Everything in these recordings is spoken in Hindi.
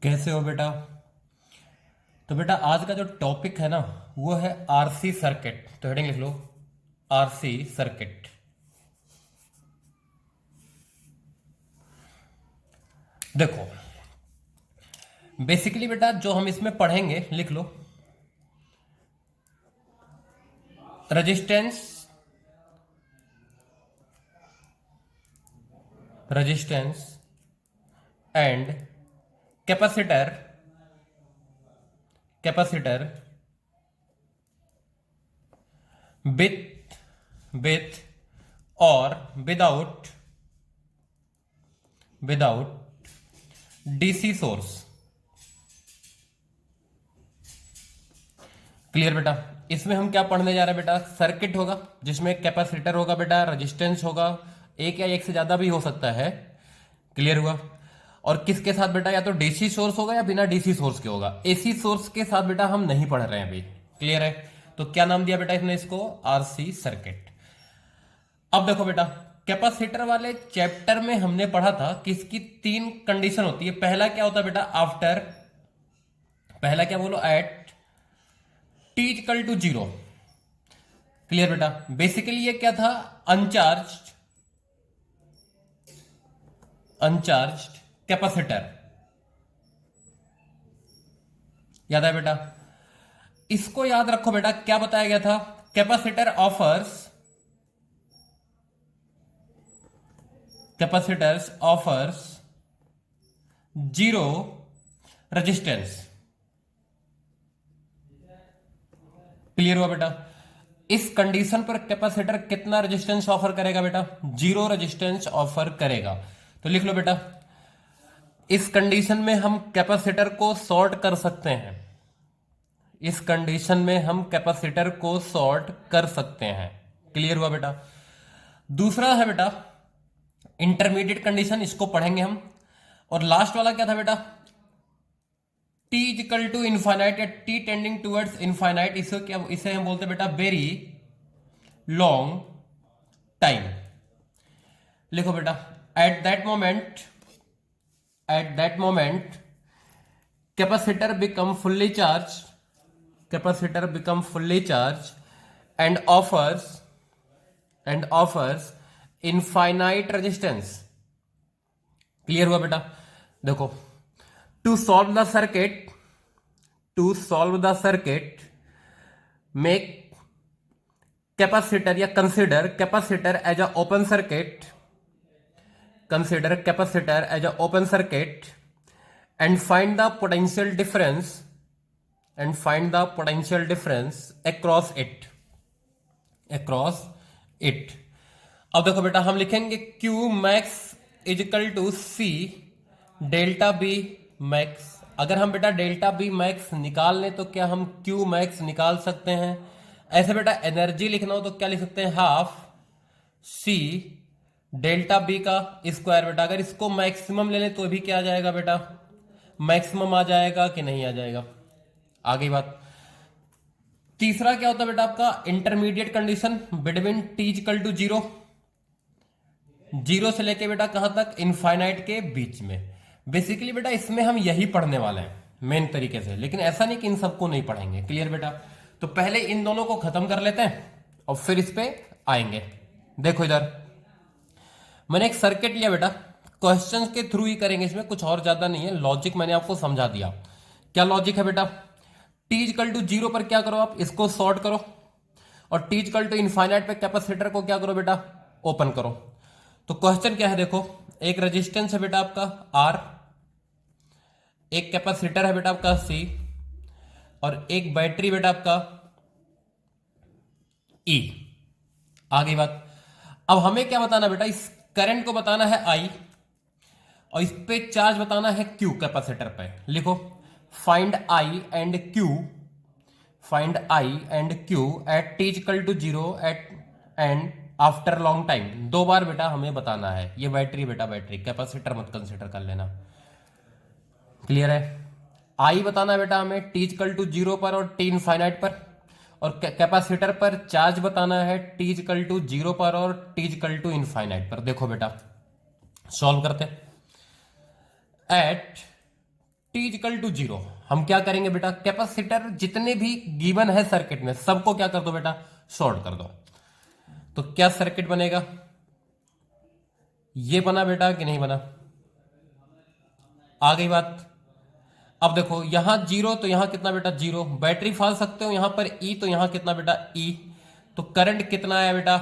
कैसे हो बेटा। तो बेटा आज का जो टॉपिक है ना वो है आरसी सर्किट। तो हेडिंग लिख लो, आरसी सर्किट। देखो बेसिकली बेटा जो हम इसमें पढ़ेंगे लिख लो, resistance, resistance and capacitor, capacitor with with और without without DC source. Clear बेटा। इसमें हम क्या पढ़ने जा रहे हैं बेटा, सर्किट होगा जिसमें कैपेसिटर होगा बेटा, रेजिस्टेंस होगा, एक या एक से ज्यादा भी हो सकता है। क्लियर हुआ। और किसके साथ बेटा, या तो डीसी सोर्स होगा या बिना डीसी सोर्स के होगा। एसी सोर्स के साथ बेटा हम नहीं पढ़ रहे हैं अभी। क्लियर है। तो क्या नाम दिया बेटा इसने इसको, आरसी सर्किट। अब देखो बेटा, कैपेसिटर वाले चैप्टर में हमने पढ़ा था कि इसकी तीन कंडीशन होती है। पहला क्या होता है बेटा, आफ्टर, पहला क्या बोलो, at T equal to zero. Clear बेटा। बेसिकली ये क्या था, अनचार्ज्ड, अनचार्ज्ड कैपेसिटर। याद है बेटा। इसको याद रखो बेटा, क्या बताया गया था, capacitor offers, capacitors offers zero resistance. Clear हुआ बेटा। इस कंडीशन पर कैपेसिटर कितना रेजिस्टेंस ऑफर करेगा बेटा, जीरो रेजिस्टेंस ऑफर करेगा। तो लिख लो बेटा, इस कंडीशन में हम कैपेसिटर को शॉर्ट कर सकते हैं, इस कंडीशन में हम कैपेसिटर को शॉर्ट कर सकते हैं। क्लियर हुआ बेटा। दूसरा है बेटा इंटरमीडिएट कंडीशन, इसको पढ़ेंगे हम। और लास्ट वाला क्या था बेटा, टी इक्वल टू इनफाइनाइट या टी टेंडिंग टूवर्ड्स इनफाइनाइट। इसे क्या, इसे हम बोलते हैं बेटा वेरी लॉन्ग टाइम। लिखो बेटा, at that moment, at that moment capacitor become fully charge, capacitor become fully charge and offers, and offers infinite resistance. Clear हुआ बेटा। देखो, to solve the circuit, to solve the circuit make capacitor या consider capacitor as a open circuit, consider capacitor as a open circuit and find the potential difference, and find the potential difference across it, across it। अब देखो बेटा, हम लिखेंगे Q max is equal to C delta B max। अगर हम बेटा डेल्टा B max निकाल लें तो क्या हम Q max निकाल सकते हैं। ऐसे बेटा एनर्जी लिखना हो तो क्या लिख सकते हैं, हाफ C डेल्टा B का स्क्वायर। बेटा अगर इसको मैक्सिमम ले लें तो भी क्या आ जाएगा बेटा, मैक्सिमम आ जाएगा कि नहीं आ जाएगा। आ गई बात। तीसरा क्या होता है बेटा आपका, intermediate condition between T equal to zero, zero से लेके बेटा कहां तक, इनफाइनाइट के बीच में। बेसिकली बेटा इसमें हम यही पढ़ने वाले हैं मेन तरीके से, लेकिन ऐसा नहीं कि इन सबको नहीं पढ़ेंगे। क्लियर बेटा। तो पहले इन दोनों को खत्म कर लेते हैं और फिर इस पे आएंगे। देखो इधर मैंने एक सर्किट लिया बेटा, क्वेश्चंस के थ्रू ही करेंगे, इसमें कुछ और ज्यादा नहीं है। लॉजिक मैंने आपको समझा दिया। क्या लॉजिक है बेटा, टी इक्वल टू जीरो पर क्या करो आप, इसको शॉर्ट करो, और टी इक्वल टू इनफाइनाइट पे कैपेसिटर को क्या करो बेटा, ओपन करो। तो क्वेश्चन क्या है देखो, एक रेजिस्टेंस है बेटा आपका आर, एक कैपेसिटर है बेटा आपका सी, और एक बैटरी बेटा आपका ई। आ गई बात। अब हमें क्या बताना बेटा, इस करंट को बताना है आई, और इस पे चार्ज बताना है क्यू कैपेसिटर पे। लिखो, find I and Q, find I and Q at T equal to zero at end after long time. दो बार बेटा हमें बताना है। ये बैटरी बेटा, बैटरी, कैपेसिटर मत कंसिडर कर लेना। क्लियर है। आई बताना है बेटा हमें टी इक्वल टू जीरो पर और टी इनफाइनाइट पर, और कैपेसिटर पर चार्ज बताना है टी इक्वल टू जीरो पर और टी इक्वल टू इनफाइनाइट पर। देखो बेटा सॉल्व करते हैं। At T equal to zero, हम क्या करेंगे बेटा, कैपेसिटर जितने भी गिवन है सर्किट में सबको क्या कर दो बेटा, शॉर्ट कर दो। तो क्या सर्किट बनेगा, ये बना बेटा कि नहीं बना, आ गई बात। अब देखो यहां जीरो तो यहां कितना बेटा जीरो, बैटरी फाल सकते हो यहां पर ई, तो यहां कितना बेटा ई, तो करंट कितना आया बेटा,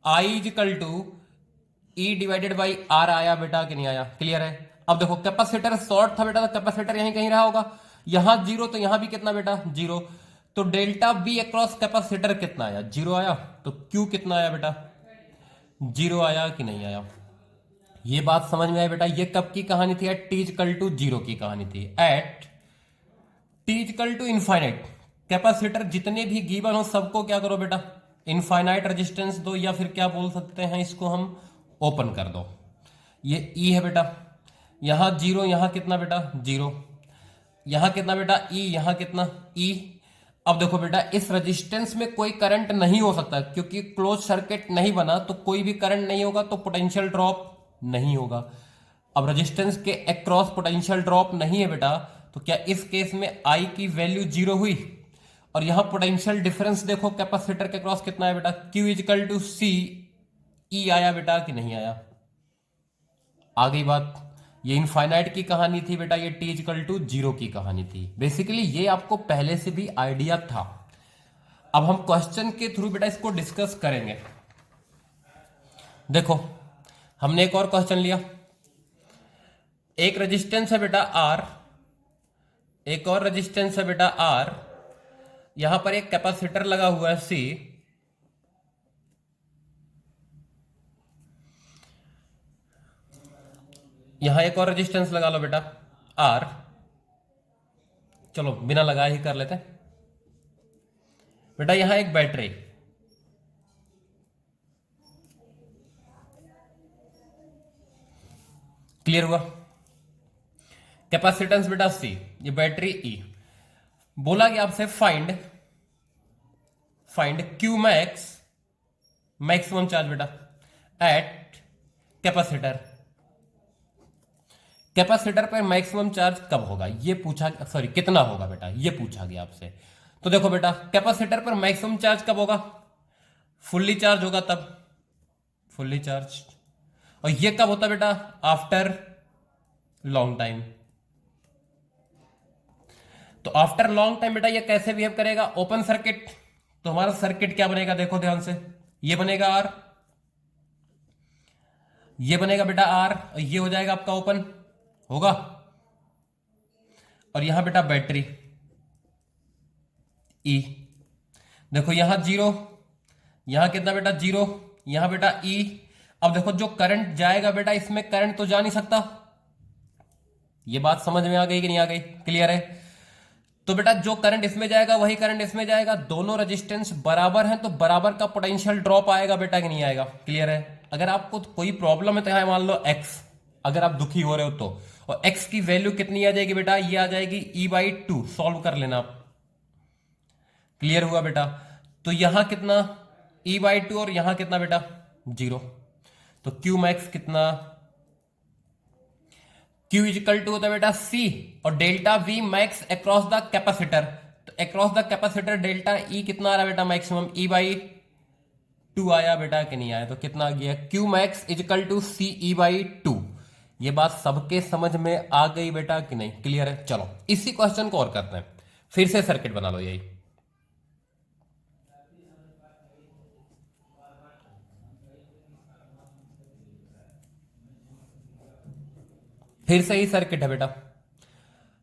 I equal to E divided by R आया बेटा कि नहीं आया, क्लियर है। अब देखो कैपेसिटर शॉर्ट था बेटा, तो कैपेसिटर यहीं कहीं रहा होगा, यहां जीरो तो यहां भी कितना बेटा जीरो, तो डेल्टा बी अक्रॉस कैपेसिटर कितना आया, जीरो आया, तो क्यू कितना आया बेटा, जीरो आया कि नहीं आया। ये बात समझ में आई बेटा, ये कब की कहानी थी, at T equal to zero की कहानी थी। At T equal to infinite capacitor जितने भी गिवन हो सबको क्या करो बेटा, इनफाइनाइट रेजिस्टेंस दो, या फिर क्या बोल सकते हैं इसको हम, ओपन कर दो। ये ई है बेटा, यहां जीरो, यहां कितना बेटा जीरो, यहां कितना बेटा ई, यहां कितना ई। अब देखो बेटा इस रेजिस्टेंस में कोई करंट नहीं हो सकता, क्योंकि क्लोज सर्किट नहीं बना, तो कोई भी करंट नहीं होगा, तो पोटेंशियल ड्रॉप नहीं होगा। अब रेजिस्टेंस के अक्रॉस पोटेंशियल ड्रॉप नहीं है बेटा, तो क्या इस केस में आई की वैल्यू जीरो हुई, और यहां पोटेंशियल डिफरेंस देखो कैपेसिटर के क्रॉस कितना है बेटा, क्यू इजिकल टू सी ई आया बेटा कि नहीं आया, आ गई बात। ये इनफाइनाइट की कहानी थी बेटा, ये टी इजिकल टू जीरो की कहानी थी। बेसिकली ये आपको पहले से भी आइडिया था। अब हम क्वेश्चन के थ्रू बेटा इसको डिस्कस करेंगे। देखो हमने एक और क्वेश्चन लिया, एक रेजिस्टेंस है बेटा आर, एक और रेजिस्टेंस है बेटा आर, यहां पर एक कैपेसिटर लगा हुआ है सी, यहां एक और रेजिस्टेंस लगा लो बेटा आर, चलो बिना लगाए ही कर लेते हैं बेटा, यहां एक बैटरी, क्लियर हुआ, कैपेसिटेंस बेटा सी, ये बैटरी ई, बोला गया आपसे find Q max, maximum charge बेटा एट कैपेसिटर, कैपेसिटर पर मैक्सिमम चार्ज कब होगा ये पूछा, सॉरी कितना होगा बेटा ये पूछा गया आपसे। तो देखो बेटा कैपेसिटर पर मैक्सिमम चार्ज कब होगा, फुल्ली चार्ज होगा तब, फुल्ली चार्ज, और ये कब होता बेटा, आफ्टर लॉन्ग टाइम। तो आफ्टर लॉन्ग टाइम बेटा ये कैसे बिहेव करेगा, ओपन सर्किट, तो हमारा सर्किट क्या बनेगा देखो ध्यान से, ये बनेगा आर, ये बनेगा बेटा आर, और ये हो जाएगा आपका ओपन होगा, और यहां बेटा बैटरी ई, देखो यहां जीरो, यहां कितना बेटा जीरो, यहां बेटा ई। अब देखो जो करंट जाएगा बेटा इसमें करंट तो जा नहीं सकता, ये बात समझ में आ गई कि नहीं आ गई, क्लियर है। तो बेटा जो करंट इसमें जाएगा वही करंट इसमें जाएगा, दोनों रेजिस्टेंस बराबर हैं, तो बराबर का पोटेंशियल ड्रॉप आएगा बेटा कि नहीं आएगा, क्लियर है। अगर आपको कोई प्रॉब्लम है तो यहां मान लो एक्स, अगर आप दुखी हो रहे हो तो, और एक्स की वैल्यू कितनी आ जाएगी बेटा, ये आ जाएगी ई बाई टू, सॉल्व कर लेना आप, क्लियर हुआ बेटा। तो यहां कितना ई बाई टू, और यहां कितना बेटा जीरो, तो क्यू मैक्स कितना, क्यू इजिकल टू होता है बेटा सी, और delta V max across the capacitor, तो across the capacitor delta E कितना आ रहा है बेटा मैक्सिमम, ई बाई टू आया बेटा कि नहीं आया, तो कितना आ गया, Q max equal to C E by two. ये बात सबके समझ में आ गई बेटा कि नहीं, क्लियर है। चलो इसी क्वेश्चन को और करते हैं, फिर से सर्किट बना लो यही, फिर से ही सर्किट है बेटा,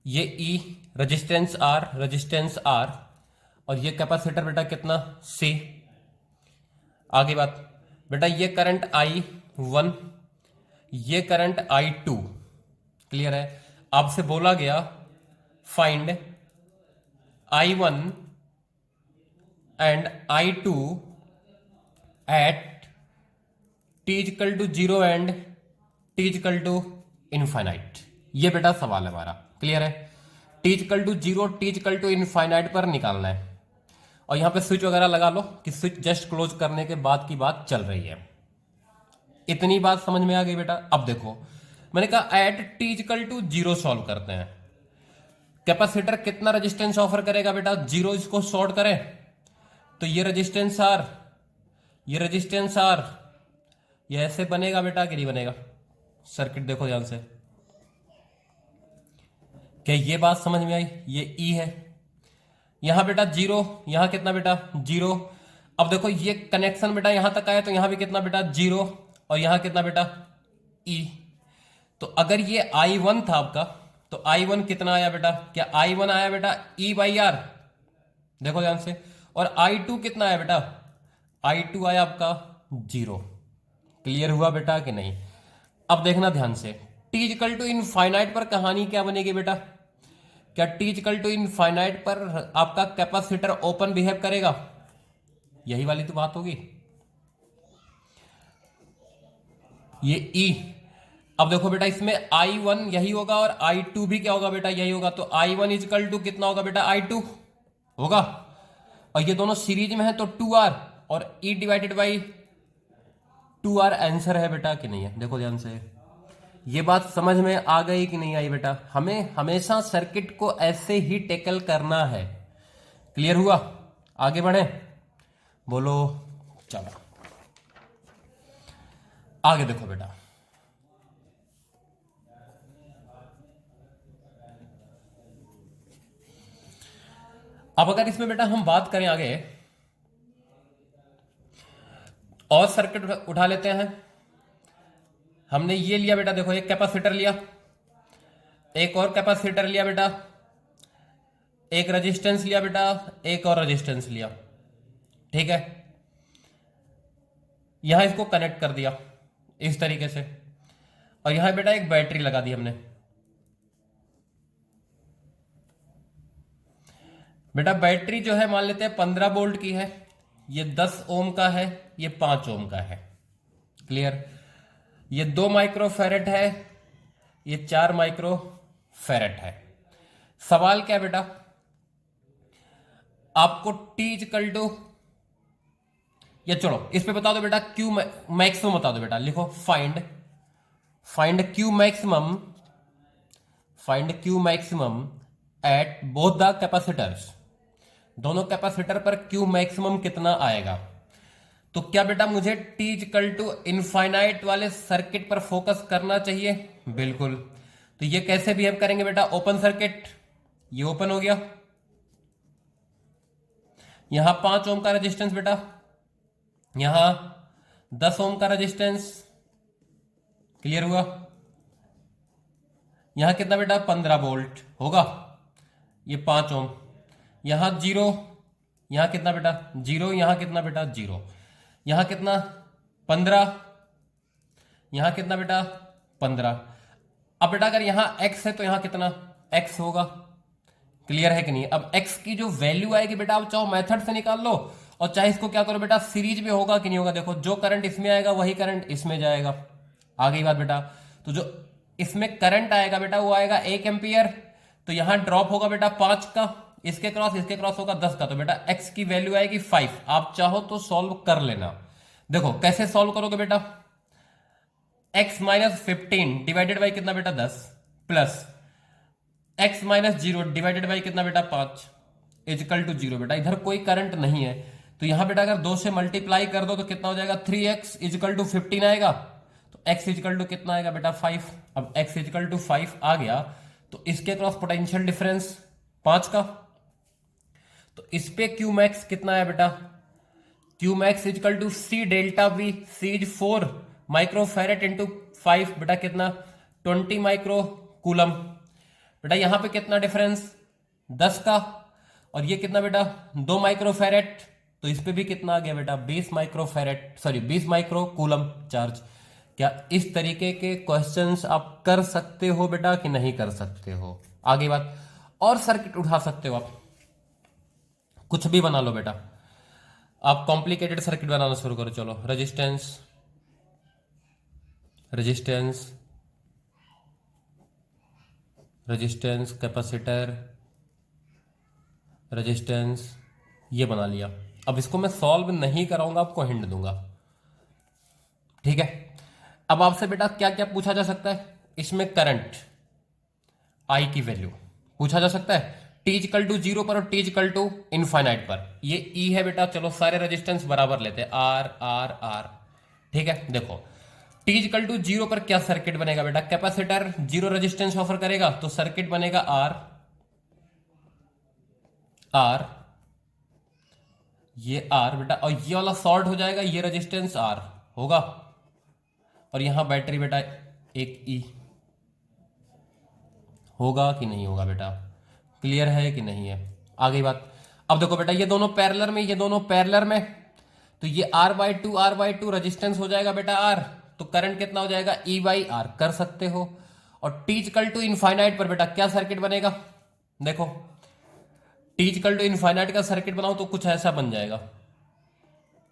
ये ई, रेजिस्टेंस आर, और ये कैपेसिटर बेटा कितना सी। आगे बात बेटा, ये करंट आई वन, ये करंट आई टू, क्लियर है। आपसे बोला गया find I one and I two at T equal to zero and T equal to infinite, ये बेटा सवाल है हमारा, क्लियर है। T equal to zero, T equal to infinite पर निकालना है, और यहां पे स्विच वगैरह लगा लो कि स्विच जस्ट क्लोज करने के बाद की बात चल रही है। इतनी बात समझ में आ गई बेटा। अब देखो मैंने कहा at T equal to zero solve करते हैं, कैपेसिटर कितना रेजिस्टेंस ऑफर करेगा बेटा, जीरो, इसको शॉर्ट करें तो ये रेजिस्टेंस आर, ये रेजिस्टेंस आर, ये ऐसे बनेगा बेटा कि नहीं बनेगा? सर्किट देखो ध्यान से, क्या ये बात समझ में आई? ये ई है, यहां बेटा जीरो, यहां कितना बेटा जीरो। अब देखो ये कनेक्शन बेटा यहां तक आया तो यहां भी कितना बेटा जीरो, और यहां कितना बेटा ई। तो अगर ये I1 था आपका तो I1 कितना आया बेटा, क्या I1 आया बेटा E/R, देखो ध्यान से। और I2 कितना आया बेटा, I2 आया आपका जीरो। क्लियर हुआ बेटा कि नहीं? अब देखना ध्यान से, T इक्वल टू इनफाइनाइट पर कहानी क्या बनेगी बेटा, क्या T इक्वल टू इनफाइनाइट पर आपका कैपेसिटर ओपन बिहेव करेगा? यही वाली तो बात होगी, ये E। अब देखो बेटा इसमें I1 यही होगा और I2 भी क्या होगा बेटा, यही होगा। तो I1 इक्वल टू कितना होगा बेटा, I2 होगा, और ये दोनों सीरीज में है तो 2R, और E divided by 2R answer है बेटा कि नहीं है? देखो ध्यान से, ये बात समझ में आ गई कि नहीं आई बेटा? हमें हमेशा सर्किट को ऐसे ही टेकल करना है। क्लियर हुआ? आगे बढ़े, बोलो। चलो आगे देखो बेटा, अब अगर इसमें बेटा हम बात करें आगे, और सर्किट उठा लेते हैं। हमने ये लिया बेटा, देखो एक कैपेसिटर लिया, एक और कैपेसिटर लिया बेटा, एक रेजिस्टेंस लिया बेटा, एक और रेजिस्टेंस लिया, ठीक है। यहां इसको कनेक्ट कर दिया इस तरीके से, और यहां बेटा एक बैटरी लगा दी हमने। बेटा बैटरी जो है मान लेते हैं 15 वोल्ट की है, ये 10 ओम का है, ये 5 ओम का है। क्लियर? ये 2 माइक्रोफैरेड है, ये 4 माइक्रोफैरेड है। सवाल क्या बेटा, आपको टी इक्वल टू, या चलो इस पे बता दो बेटा क्यू मैक्सिमम बता दो बेटा, लिखो find Q maximum, find Q maximum at both the capacitors, दोनों कैपेसिटर पर क्यू मैक्सिमम कितना आएगा। तो क्या बेटा मुझे टी इक्वल टू इनफाइनाइट वाले सर्किट पर फोकस करना चाहिए? बिल्कुल। तो ये कैसे बिहेव करेंगे बेटा, ओपन सर्किट, ये ओपन हो गया, यहां 5 ओम का रेजिस्टेंस बेटा, यहां 10 ओम का रेजिस्टेंस। क्लियर हुआ? यहां कितना बेटा 15 वोल्ट होगा, ये 5 ओम, यहां जीरो, यहां कितना बेटा जीरो, यहां कितना बेटा जीरो, यहां कितना 15, यहां कितना बेटा 15। अब बेटा अगर यहां x है तो यहां कितना x होगा। क्लियर है कि नहीं? अब x की जो वैल्यू आएगी बेटा, आप चाहो मेथड से निकाल लो और चाहे इसको क्या करो बेटा, सीरीज में होगा कि नहीं होगा। देखो जो करंट इसमें आएगा वही करंट इसमें जाएगा। आ गई बात बेटा? तो जो इसमें करंट आएगा बेटा वो आएगा 1 एम्पियर, तो यहां ड्रॉप होगा बेटा 5 का, इसके क्रॉस होगा 10 का, तो बेटा x की वैल्यू आएगी 5। आप चाहो तो सॉल्व कर लेना। देखो कैसे सॉल्व करोगे बेटा, x माइनस 15 डिवाइडेड बाई कितना बेटा 10, plus x minus 0 divided by कितना बेटा 5 इजिकल टू 0। बेटा इधर कोई करंट नहीं है, तो यहां बेटा अगर 2 से मल्टीप्लाई कर दो तो कितना हो जाएगा 3x इजिकल टू 15 आएगा, तो x इजिकल टू कितना आएगा बेटा 5। अब x इजिकल टू 5 आ गया, तो इसके क्रॉस पोटेंशियल डिफरेंस 5 का, तो इस पे क्यू मैक्स कितना है बेटा, Q max equal to C delta V, C is 4 microfarad into 5, बेटा कितना 20 माइक्रो कूलम। बेटा यहां पे कितना डिफरेंस 10 का, और ये कितना बेटा 2 माइक्रोफैरेड, तो इस पे भी कितना आ गया बेटा 20 microfarad, sorry 20 micro coulomb charge. क्या इस तरीके के क्वेश्चंस आप कर सकते हो बेटा कि नहीं कर सकते हो? आगे बात, और सर्किट उठा सकते हो आप, कुछ भी बना लो बेटा, आप कॉम्प्लिकेटेड सर्किट बनाना शुरू करो। चलो resistance, resistance, resistance, capacitor, resistance, ये बना लिया। अब इसको मैं सॉल्व नहीं कराऊंगा, आपको हिंट दूंगा, ठीक है। अब आपसे बेटा क्या क्या पूछा जा सकता है इसमें, करंट I की वैल्यू, पूछा जा सकता है। टी इक्वल टू 0 पर और टी इक्वल टू इनफाइनाइट पर, ये ई है बेटा। चलो सारे रेजिस्टेंस बराबर लेते हैं, आर आर आर। ठीक है, देखो टी इक्वल टू 0 पर क्या सर्किट बनेगा बेटा, कैपेसिटर 0 रेजिस्टेंस ऑफर करेगा तो सर्किट बनेगा आर आर, ये आर बेटा, और ये वाला शॉर्ट हो जाएगा, ये रेजिस्टेंस आर होगा, और यहां बैटरी बेटा एक ई होगा कि नहीं होगा बेटा, क्लियर है कि नहीं है। आ गई बात। अब देखो बेटा ये दोनों पैरेलल में, ये दोनों पैरेलल में, तो ये आर बाई टू रेजिस्टेंस हो जाएगा बेटा आर, तो करंट कितना हो जाएगा ई बाई आर, कर सकते हो। और टी इक्वल टू इनफाइनाइट पर बेटा क्या सर्किट बनेगा, देखो टी इक्वल टू इनफाइनाइट का सर्किट बनाओ तो कुछ ऐसा बन जाएगा,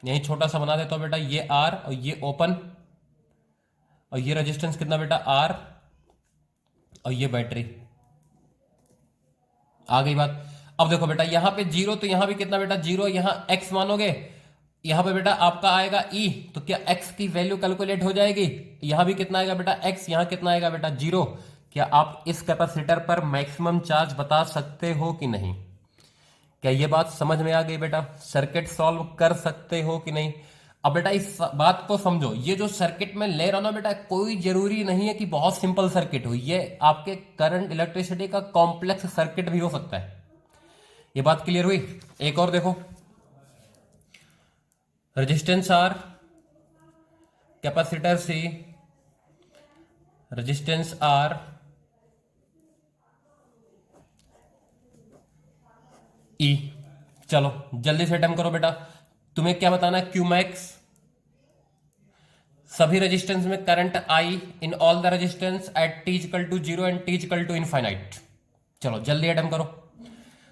यही छोटा सा बना देता हूं बेटा, ये आर और ये ओपन, और ये रेजिस्टेंस कितना बेटा आर, और ये बैटरी। आ गई बात। अब देखो बेटा यहां पे 0 तो यहां भी कितना बेटा 0, यहां x मानोगे, यहां पे बेटा आपका आएगा e, तो क्या x की वैल्यू कैलकुलेट हो जाएगी, यहां भी कितना आएगा बेटा x, यहां कितना आएगा बेटा 0। क्या आप इस कैपेसिटर पर मैक्सिमम चार्ज बता सकते हो कि नहीं, क्या ये बात समझ में आ गई बेटा, सर्किट सॉल्व कर सकते हो कि नहीं। अब बेटा इस बात को समझो, ये जो सर्किट में ले रहा हूं ना बेटा, कोई जरूरी नहीं है कि बहुत सिंपल सर्किट हो, ये आपके करंट इलेक्ट्रिसिटी का कॉम्प्लेक्स सर्किट भी हो सकता है। ये बात क्लियर हुई। एक और देखो, resistance R, capacitor C, resistance R, E. चलो जल्दी से अटेम्प्ट करो बेटा, तुम्हें क्या बताना है, क्यू मैक्स, सभी रेजिस्टेंस में current I in all the resistance at T equal to 0 and T equal to infinite. चलो जल्दी अटेम्प्ट करो।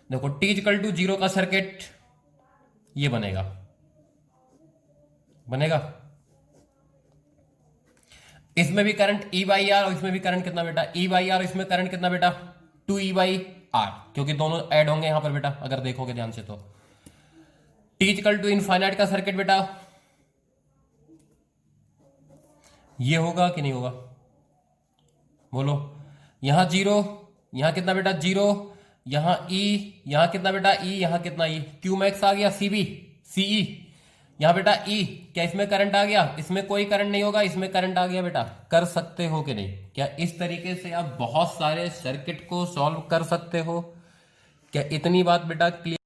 देखो टी इक्वल टू 0 का सर्किट ये बनेगा, बनेगा, इसमें भी करंट ई बाई आर, और इसमें भी करंट कितना बेटा ई बाई आर, इसमें करंट कितना बेटा 2 ई बाई आर, क्योंकि दोनों ऐड होंगे यहां पर बेटा, अगर देखोगे ध्यान से तो। टी इक्वल टू इनफाइनाइट का सर्किट बेटा ये होगा कि नहीं होगा, बोलो। यहां 0, यहां कितना बेटा 0, यहां ई, यहां कितना बेटा ई, यहां कितना ई, क्यू मैक्स आ गया, सीबी सीई, यहां बेटा ई, क्या इसमें करंट आ गया, इसमें कोई करंट नहीं होगा, इसमें करंट आ गया बेटा। कर सकते हो कि नहीं, क्या इस तरीके से आप बहुत सारे सर्किट को सॉल्व कर सकते हो, क्या इतनी बात बेटा क्लियर।